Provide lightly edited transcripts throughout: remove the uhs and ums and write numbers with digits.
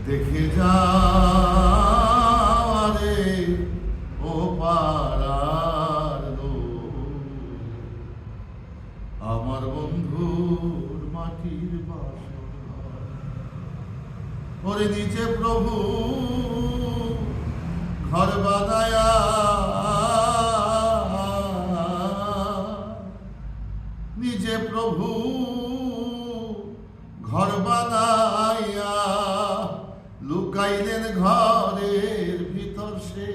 দেখে যারে ও পাড়ার আমার বন্ধুর মাটির বাসনা। ওরে নিচে প্রভু ঘর বানায়া, নিজে প্রভু ঘর বানাইয়া লুকাইলেন ঘরের ভিতর, সে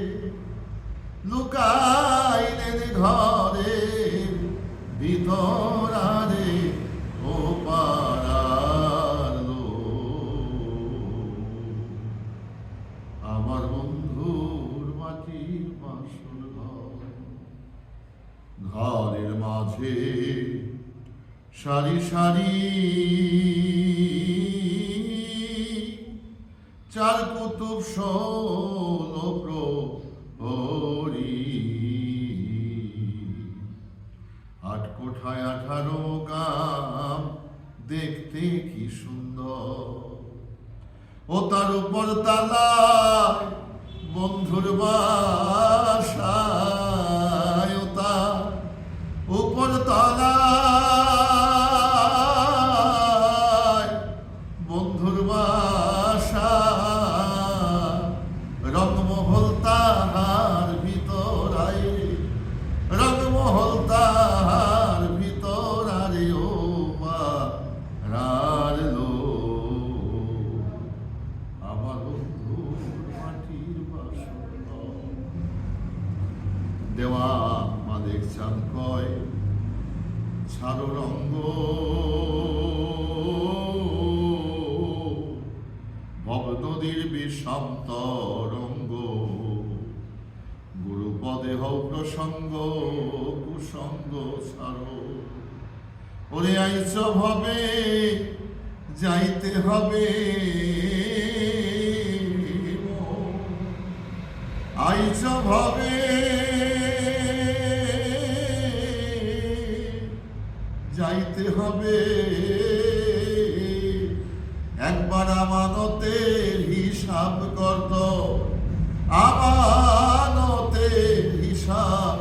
লুকাইলেন ঘরের ভিতর আরে ও পাড়ার আমার বন্ধুর মাটির বাসর ঘর। ঘরের মাঝে সারি সারি চার কুতুব ষোলো প্রহরী, ৮ কোঠায় 18 গাম দেখতে কি সুন্দর। ও তার উপর তালায় বন্ধুর বাসা, ও তার উপর তালায় বন্ধুর বাসা। রংমহল তাহার ভিতর আয়ে, রংমহল তাহার ভিতর আরে ও পাড়ার আমার বন্ধুর মাটির বাসনা। দেওয়া মালিক চান কয় ছাড়ো রঙ্গ, ভব নদীর বিষান্ত রঙ্গ। গুরুপদে হও প্রসঙ্গ, কুসঙ্গ ছাড়ো। ওরে আইচ ভবে যাইতে হবে, আইচ ভবে যাইতে হবে। একবার আমানতের হিসাব করত, আমানতের হিসাব